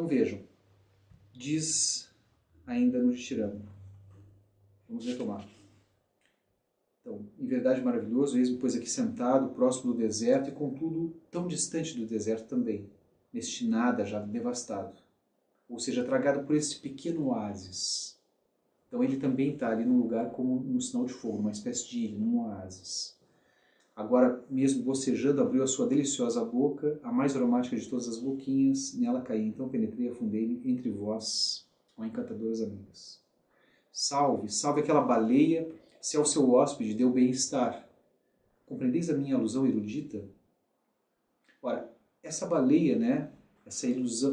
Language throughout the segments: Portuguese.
Então vejam, diz ainda no Tiramo. Vamos retomar. Então, em verdade maravilhoso, eis-me pois aqui sentado, próximo do deserto, e contudo tão distante do deserto também, neste nada já devastado. Ou seja, tragado por esse pequeno oásis. Então ele também está ali num lugar como um sinal de fogo, uma espécie de ilha, num oásis. Agora, mesmo bocejando, abriu a sua deliciosa boca, a mais aromática de todas as boquinhas, nela caí, então penetrei e afundei entre vós, ó encantadoras amigas. Salve, salve aquela baleia, se ao seu hóspede deu bem-estar. Compreendeis a minha alusão erudita? Ora, essa baleia, né, essa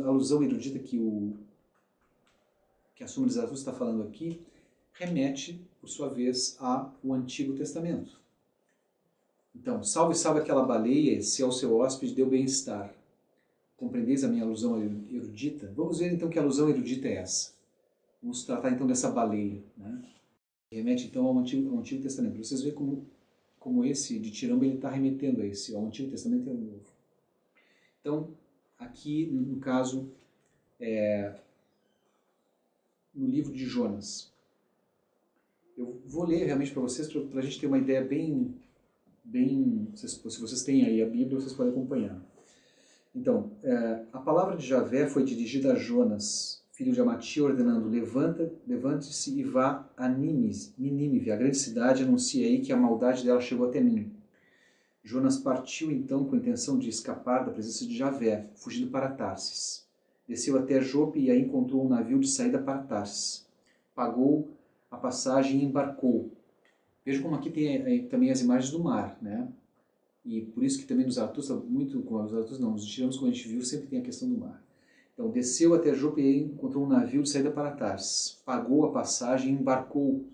alusão erudita que a Suma de Zaratustra está falando aqui, remete, por sua vez, ao Antigo Testamento. Então, salve, salve aquela baleia, se ao seu hóspede deu bem-estar. Compreendeis a minha alusão erudita? Vamos ver então que alusão erudita é essa. Vamos tratar então dessa baleia, né? Remete então ao Antigo Testamento. Vocês veem como esse de Tiramo ele está remetendo a esse, ao Antigo Testamento e ao Novo. Então, aqui no caso, no livro de Jonas. Eu vou ler realmente para vocês, para a gente ter uma ideia bem, se vocês têm aí a Bíblia, vocês podem acompanhar. Então, a palavra de Javé foi dirigida a Jonas, filho de Amatia, ordenando: levante-se e vá a Nínive, a grande cidade, anuncie aí que a maldade dela chegou até mim. Jonas partiu então com a intenção de escapar da presença de Javé, fugindo para Tarsis. Desceu até Jope e aí encontrou um navio de saída para Tarsis. Pagou a passagem e embarcou. Veja como aqui tem também as imagens do mar, né? E por isso que também nos Zaratustra, muito com os Zaratustra não, nos Tiramos, como a gente viu, sempre tem a questão do mar. Então, desceu até Jope e encontrou um navio de saída para Tarsis. Pagou a passagem e embarcou,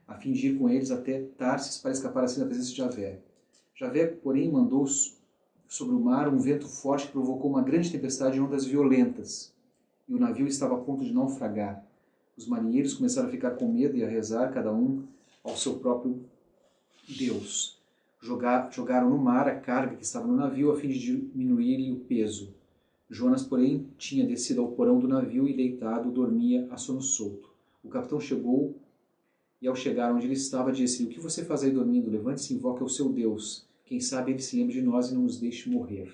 a fim de ir com eles até Tarsis para escapar assim da presença de Javé. Javé, porém, mandou sobre o mar um vento forte que provocou uma grande tempestade e ondas violentas. E o navio estava a ponto de naufragar. Os marinheiros começaram a ficar com medo e a rezar, cada um ao seu próprio Deus. Jogaram no mar a carga que estava no navio a fim de diminuir-lhe o peso. Jonas, porém, tinha descido ao porão do navio e, deitado, dormia a sono solto. O capitão chegou e, ao chegar onde ele estava, disse-lhe: o que você faz aí dormindo? Levante-se e invoque ao seu Deus. Quem sabe ele se lembre de nós e não nos deixe morrer.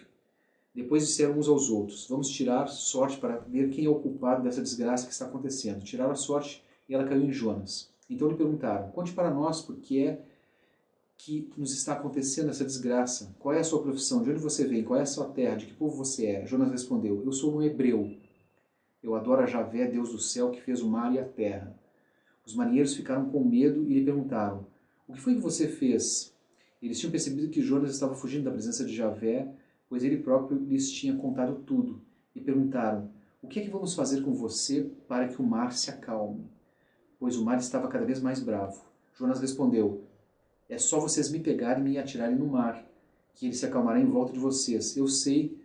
Depois disseram uns aos outros: vamos tirar sorte para ver quem é o culpado dessa desgraça que está acontecendo. Tiraram a sorte e ela caiu em Jonas. Então lhe perguntaram: conte para nós por que é que nos está acontecendo essa desgraça. Qual é a sua profissão? De onde você vem? Qual é a sua terra? De que povo você é? Jonas respondeu: eu sou um hebreu. Eu adoro a Javé, Deus do céu, que fez o mar e a terra. Os marinheiros ficaram com medo e lhe perguntaram: o que foi que você fez? Eles tinham percebido que Jonas estava fugindo da presença de Javé, pois ele próprio lhes tinha contado tudo. E perguntaram: o que é que vamos fazer com você para que o mar se acalme? Pois o mar estava cada vez mais bravo. Jonas respondeu: é só vocês me pegarem e me atirarem no mar, que ele se acalmará em volta de vocês. Eu sei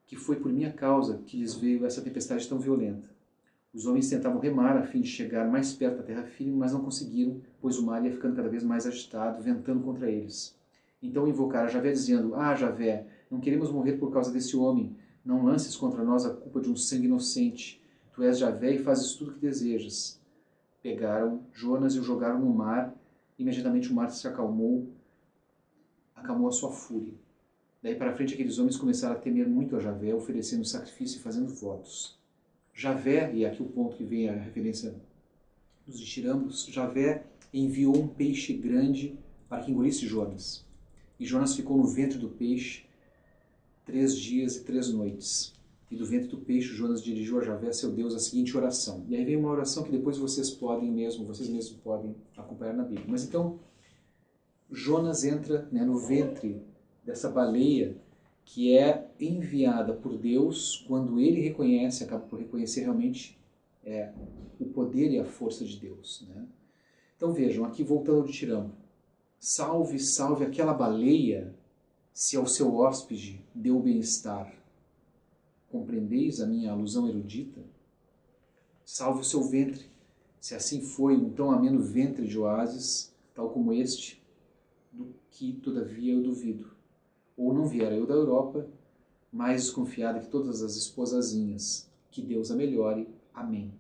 que foi por minha causa que lhes veio essa tempestade tão violenta. Os homens tentavam remar a fim de chegar mais perto da terra firme, mas não conseguiram, pois o mar ia ficando cada vez mais agitado, ventando contra eles. Então invocaram a Javé, dizendo: ah, Javé, não queremos morrer por causa desse homem. Não lances contra nós a culpa de um sangue inocente. Tu és Javé e fazes tudo o que desejas. Pegaram Jonas e o jogaram no mar. Imediatamente o mar se acalmou a sua fúria. Daí para frente aqueles homens começaram a temer muito a Javé, oferecendo sacrifício e fazendo votos. Javé, e aqui o ponto que vem a referência dos ditirambos, Javé enviou um peixe grande para que engolisse Jonas. E Jonas ficou no ventre do peixe 3 dias e 3 noites. E do ventre do peixe Jonas dirigiu a Javé, seu Deus, a seguinte oração. E aí vem uma oração que depois vocês mesmos podem acompanhar na Bíblia. Mas então, Jonas entra, né, no ventre dessa baleia que é enviada por Deus quando ele acaba por reconhecer realmente o poder e a força de Deus. Né? Então vejam, aqui voltando ao Tiramo. Salve, salve aquela baleia, se ao seu hóspede deu bem-estar. Compreendeis a minha alusão erudita? Salve o seu ventre, se assim foi um tão ameno ventre de oásis, tal como este, do que todavia eu duvido. Ou não viera eu da Europa, mais desconfiada que todas as esposazinhas Que Deus a melhore. Amém.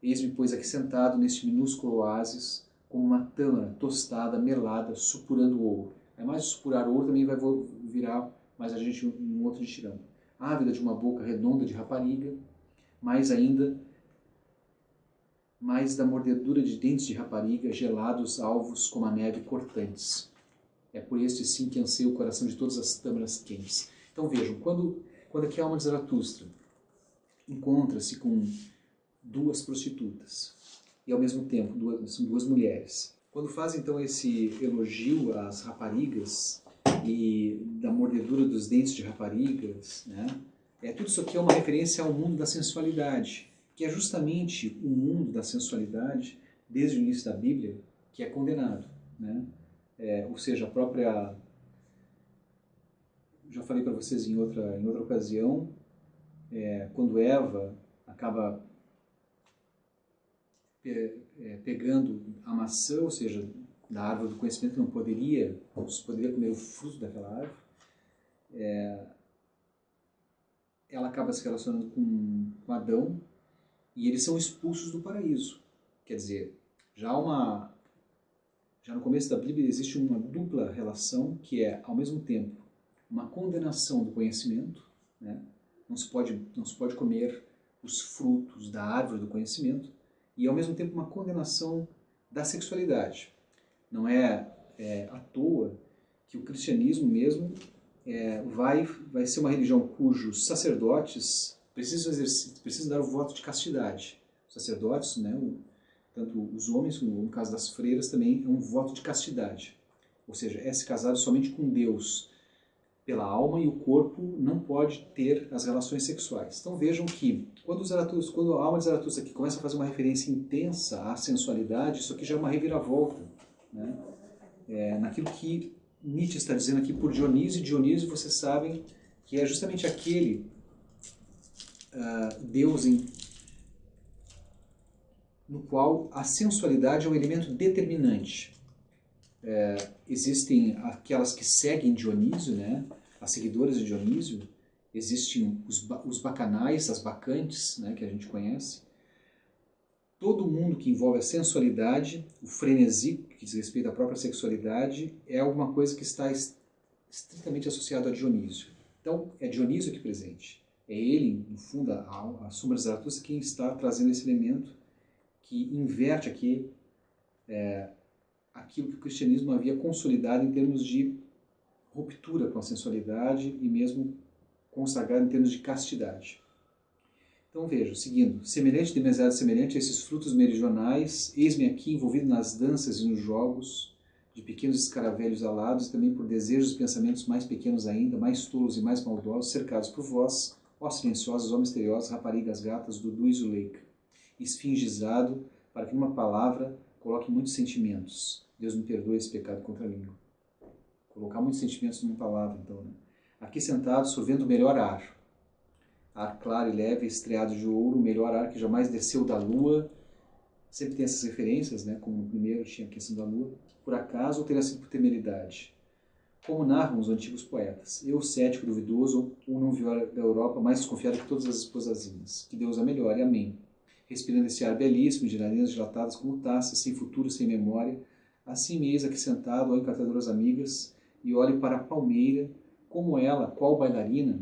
Eis-me, pois, aqui sentado neste minúsculo oásis, como uma tâmara tostada, melada, supurando ouro. É mais supurar ouro também vai virar mais a gente um outro ditirão. Ávida de uma boca redonda de rapariga, mais ainda, mais da mordedura de dentes de rapariga, gelados, alvos como a neve, cortantes. É por este sim que anseia o coração de todas as tâmaras quentes. Então vejam, quando aqui a alma de Zaratustra encontra-se com duas prostitutas e ao mesmo tempo são duas mulheres, quando faz então esse elogio às raparigas e da mordedura dos dentes de raparigas, né? Tudo isso aqui é uma referência ao mundo da sensualidade, que é justamente o mundo da sensualidade, desde o início da Bíblia, que é condenado, né? Ou seja, a própria... Já falei para vocês em outra ocasião, quando Eva acaba pegando a maçã, ou seja, da árvore do conhecimento que não poderia comer o fruto daquela árvore, ela acaba se relacionando com Adão e eles são expulsos do paraíso. Quer dizer, já no começo da Bíblia existe uma dupla relação que é, ao mesmo tempo, uma condenação do conhecimento, né? Não se pode comer os frutos da árvore do conhecimento, e ao mesmo tempo uma condenação da sexualidade. Não é à toa que o cristianismo mesmo vai ser uma religião cujos sacerdotes precisam dar o voto de castidade. Os sacerdotes, né, tanto os homens, como no caso das freiras, também é um voto de castidade. Ou seja, é se casado somente com Deus pela alma, e o corpo não pode ter as relações sexuais. Então vejam que quando a alma de Zaratustra aqui começa a fazer uma referência intensa à sensualidade, isso aqui já é uma reviravolta, né? Naquilo que Nietzsche está dizendo aqui por Dionísio. Dionísio, vocês sabem que é justamente aquele Deus no qual a sensualidade é um elemento determinante. Existem aquelas que seguem Dionísio, né? As seguidoras de Dionísio. Existem os bacanais, as bacantes, né? Que a gente conhece. Todo mundo que envolve a sensualidade, o frenesi, que diz respeito à própria sexualidade, é alguma coisa que está estritamente associado a Dionísio. Então, é Dionísio aqui presente. É ele, no fundo, a Sombra de Zaratustra, quem está trazendo esse elemento que inverte aqui aquilo que o cristianismo havia consolidado em termos de ruptura com a sensualidade e mesmo consagrado em termos de castidade. Então vejam, seguindo, demasiado semelhante a esses frutos meridionais, eis-me aqui envolvido nas danças e nos jogos de pequenos escaravelhos alados e também por desejos e pensamentos mais pequenos ainda, mais tolos e mais maldosos, cercados por vós, ó silenciosos, ó misteriosos, raparigas gatas, Dudu e Zuleika, esfingizado para que numa palavra coloque muitos sentimentos. Deus me perdoe esse pecado contra a língua. Colocar muitos sentimentos numa palavra, então, né? Aqui sentado, sorvendo o melhor ar claro e leve, estreado de ouro, o melhor ar que jamais desceu da lua. Sempre tem essas referências, né? Como no primeiro tinha a questão da lua. Por acaso ou teria sido por temeridade? Como narram os antigos poetas, eu, cético, duvidoso, um não viola da Europa, mais desconfiado que todas as esposazinhas. Que Deus a melhore, amém. Respirando esse ar belíssimo, de narinas dilatadas como taças, sem futuro, sem memória, assim me eis aqui sentado, ó encantadoras amigas, e olho para a palmeira, como ela, qual bailarina,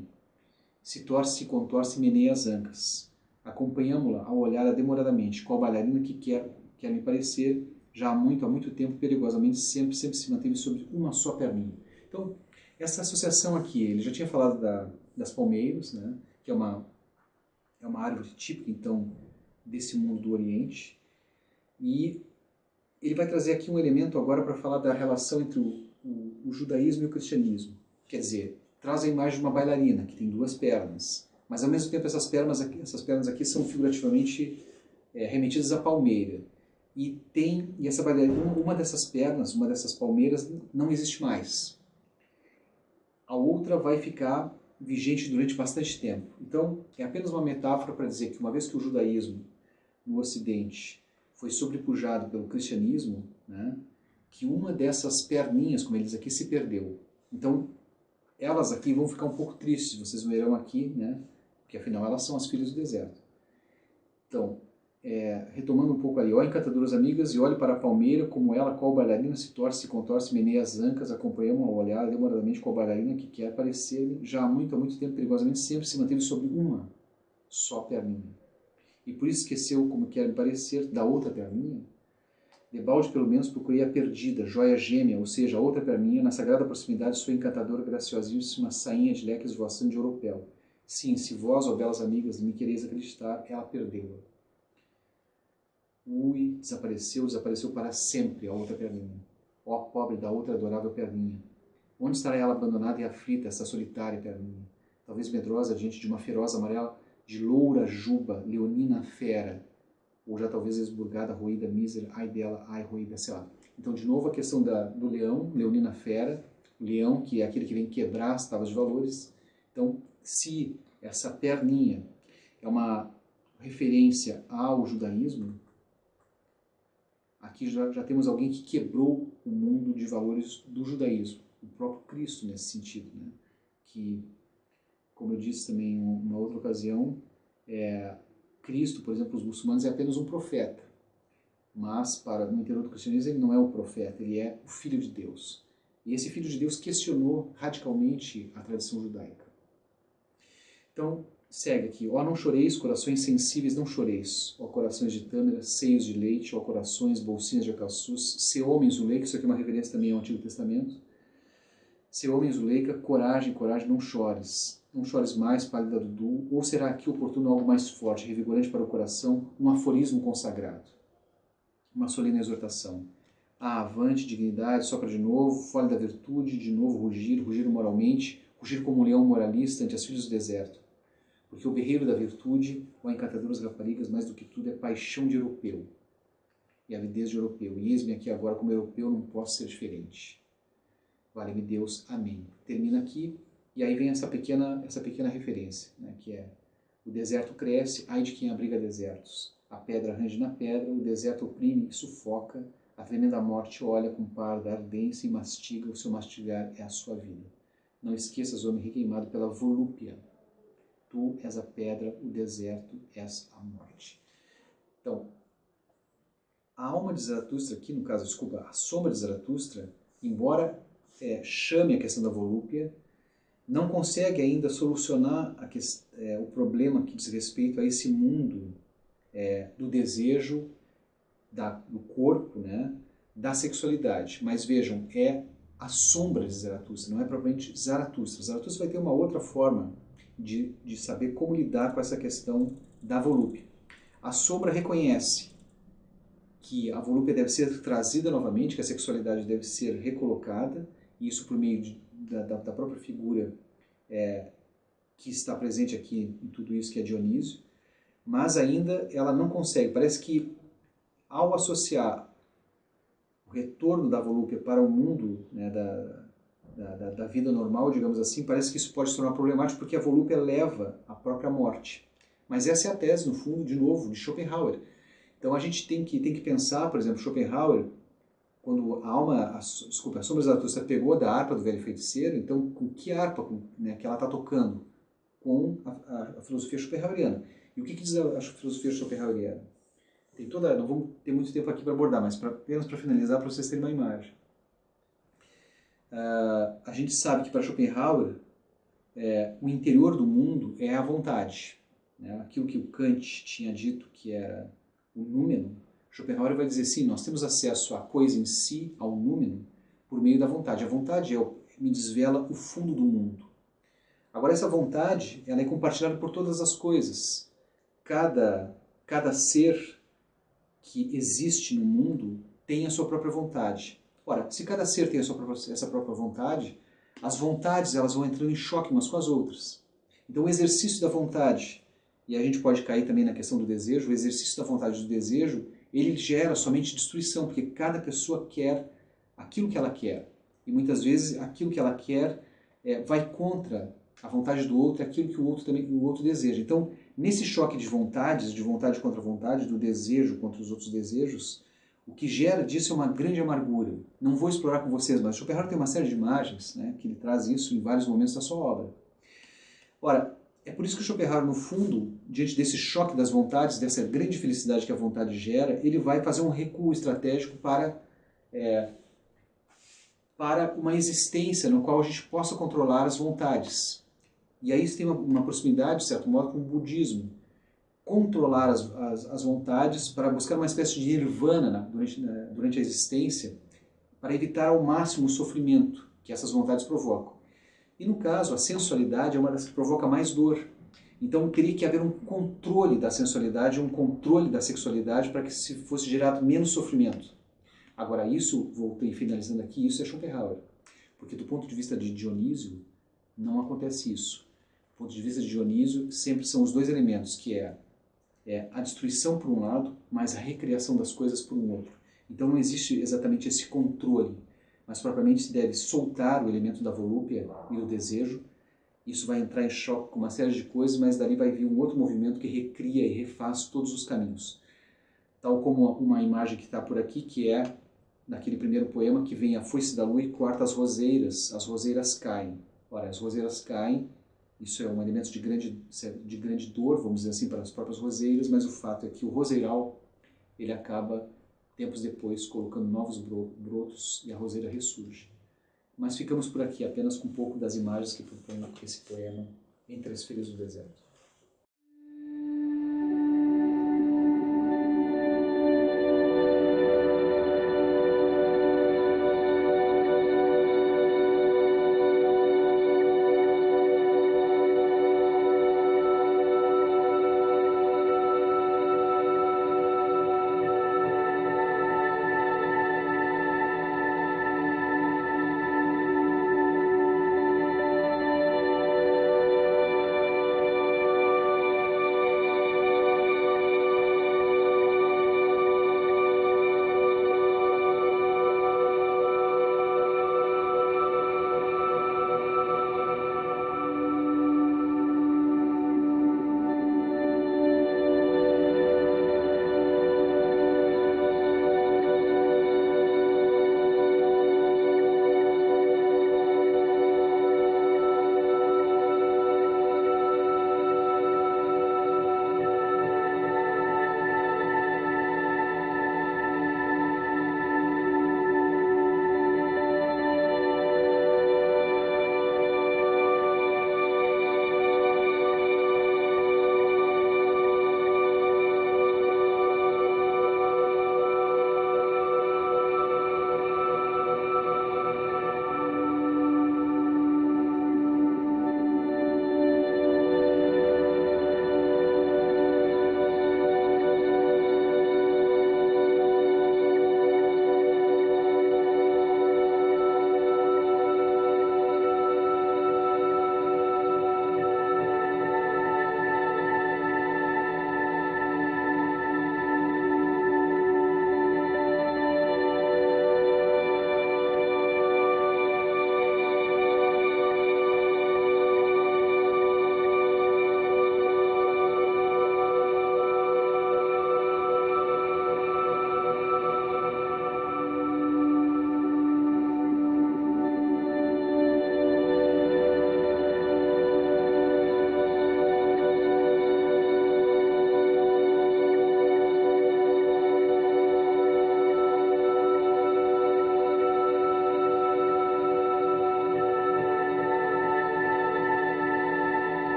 se torce, se contorce e meneia as ancas. Acompanhamo-la ao olhar demoradamente, qual bailarina que quer me parecer, já há muito tempo, perigosamente, sempre se manteve sobre uma só perninha. Então, essa associação aqui, ele já tinha falado das palmeiras, né, que é uma árvore típica, então, desse mundo do Oriente, e ele vai trazer aqui um elemento agora para falar da relação entre o judaísmo e o cristianismo. Quer dizer, traz a imagem de uma bailarina, que tem duas pernas, mas ao mesmo tempo essas pernas aqui são figurativamente remetidas à palmeira. E essa bailarina, uma dessas palmeiras não existe mais. A outra vai ficar vigente durante bastante tempo. Então, é apenas uma metáfora para dizer que uma vez que o judaísmo no Ocidente foi sobrepujado pelo cristianismo, né, que uma dessas perninhas, como eles aqui, se perdeu. Então, elas aqui vão ficar um pouco tristes, vocês verão aqui, né, porque afinal elas são as filhas do deserto. Então, retomando um pouco aí, ó encantadoras amigas, e olhe para a palmeira, como ela, qual bailarina, se torce, se contorce, meneia as ancas, acompanhamos ao olhar demoradamente qual bailarina que quer parecer, já há muito tempo, perigosamente, sempre se manteve sobre uma só perninha. E por isso esqueceu, como quer me parecer, da outra perninha. Debalde, pelo menos, procurei a perdida, joia gêmea, ou seja, a outra perninha, na sagrada proximidade, sua encantadora, graciosíssima sainha de leques voaçante de oropel. Sim, se vós, ó belas amigas, me quereis acreditar, ela perdeu-a. Ui, desapareceu para sempre a outra perninha. Ó pobre da outra adorável perninha. Onde estará ela abandonada e aflita, essa solitária perninha? Talvez medrosa diante de uma feroz amarela de loura juba, leonina fera, ou já talvez esburgada, roída, mísera, ai dela, ai roída, sei lá. Então, de novo, a questão do leão, leonina fera, leão que é aquele que vem quebrar as tábuas de valores. Então, se essa perninha é uma referência ao judaísmo, aqui já temos alguém que quebrou o mundo de valores do judaísmo, o próprio Cristo nesse sentido, né? Que, como eu disse também em uma outra ocasião, Cristo, por exemplo, os muçulmanos é apenas um profeta, mas no interior do cristianismo ele não é o profeta, ele é o Filho de Deus. E esse Filho de Deus questionou radicalmente a tradição judaica. Então, segue aqui. Ó, não choreis, corações sensíveis, não choreis. Ó, corações de tâmara, seios de leite, ó, corações, bolsinhas de acaçuz, se homens o leica, isso aqui é uma referência também ao Antigo Testamento. Se homens o leica, coragem, coragem, não chores. Não chores mais, pálida Dudu, ou será aqui oportuno algo mais forte, revigorante para o coração, um aforismo consagrado, uma solene exortação. Ah, avante, dignidade, sopra de novo, fole da virtude, de novo rugir, rugir moralmente, rugir como um leão moralista ante as filhas do deserto. Porque o berreiro da virtude, ó encantadoras raparigas, mais do que tudo, é paixão de europeu, e avidez de europeu. E eis-me aqui agora como europeu, não posso ser diferente. Vale-me Deus, amém. Termina aqui. E aí vem essa pequena referência, né, que é: o deserto cresce, ai de quem abriga desertos. A pedra range na pedra, o deserto oprime e sufoca, a tremenda morte olha com parda ardência e mastiga, o seu mastigar é a sua vida. Não esqueças, homem requeimado pela volúpia. Tu és a pedra, o deserto és a morte. Então, a alma de Zaratustra aqui, no caso, desculpa, a sombra de Zaratustra, embora chame a questão da volúpia, não consegue ainda solucionar o problema que diz respeito a esse mundo do desejo, do corpo, né, da sexualidade. Mas vejam, é a sombra de Zaratustra, não é propriamente Zaratustra. Zaratustra vai ter uma outra forma de saber como lidar com essa questão da volúpia. A sombra reconhece que a volúpia deve ser trazida novamente, que a sexualidade deve ser recolocada, e isso por meio da própria figura que está presente aqui em tudo isso, que é Dionísio, mas ainda ela não consegue. Parece que ao associar o retorno da volúpia para o mundo, né, da vida normal, digamos assim, parece que isso pode se tornar problemático porque a volúpia leva à própria morte. Mas essa é a tese, no fundo, de novo, de Schopenhauer. Então a gente tem que pensar, por exemplo, Schopenhauer, quando a sombra de Zaratustra pegou da harpa do velho feiticeiro, então com que harpa que ela está tocando? Com a filosofia schopenhaueriana. E o que diz a filosofia schopenhaueriana? Não vamos ter muito tempo aqui para abordar, mas apenas para finalizar, para vocês terem uma imagem. A gente sabe que para Schopenhauer, o interior do mundo é a vontade. Né? Aquilo que o Kant tinha dito que era o númeno, Schopenhauer vai dizer sim, nós temos acesso à coisa em si, ao númeno, por meio da vontade. A vontade me desvela o fundo do mundo. Agora, essa vontade ela é compartilhada por todas as coisas. Cada ser que existe no mundo tem a sua própria vontade. Ora, se cada ser tem essa própria vontade, as vontades elas vão entrando em choque umas com as outras. Então, o exercício da vontade, e a gente pode cair também na questão do desejo, o exercício da vontade e do desejo, ele gera somente destruição, porque cada pessoa quer aquilo que ela quer. E muitas vezes aquilo que ela quer vai contra a vontade do outro, aquilo que o outro deseja. Então, nesse choque de vontades, de vontade contra vontade, do desejo contra os outros desejos, o que gera disso é uma grande amargura. Não vou explorar com vocês, mas Schopenhauer tem uma série de imagens, né, que ele traz isso em vários momentos da sua obra. Ora, É por isso que o Schopenhauer, no fundo, diante desse choque das vontades, dessa grande felicidade que a vontade gera, ele vai fazer um recuo estratégico para uma existência no qual a gente possa controlar as vontades. E aí isso tem uma proximidade, de certo modo, com o budismo. Controlar as vontades para buscar uma espécie de nirvana durante a existência, para evitar ao máximo o sofrimento que essas vontades provocam. E no caso, a sensualidade é uma das que provoca mais dor. Então teria que haver um controle da sensualidade, um controle da sexualidade para que se fosse gerado menos sofrimento. Agora isso, voltei finalizando aqui, isso é Schopenhauer. Porque do ponto de vista de Dionísio, não acontece isso. Do ponto de vista de Dionísio, sempre são os dois elementos, que é a destruição por um lado, mas a recriação das coisas por um outro. Então não existe exatamente esse controle, mas propriamente se deve soltar o elemento da volúpia e do desejo. Isso vai entrar em choque com uma série de coisas, mas dali vai vir um outro movimento que recria e refaz todos os caminhos. Tal como uma imagem que está por aqui, que é naquele primeiro poema, que vem a foice da lua e corta as roseiras caem. Ora, as roseiras caem, isso é um elemento de grande dor, vamos dizer assim, para as próprias roseiras, mas o fato é que o roseiral, ele acaba, tempos depois, colocando novos brotos e a roseira ressurge. Mas ficamos por aqui, apenas com um pouco das imagens que propõe esse poema, Entre as Filhas do Deserto.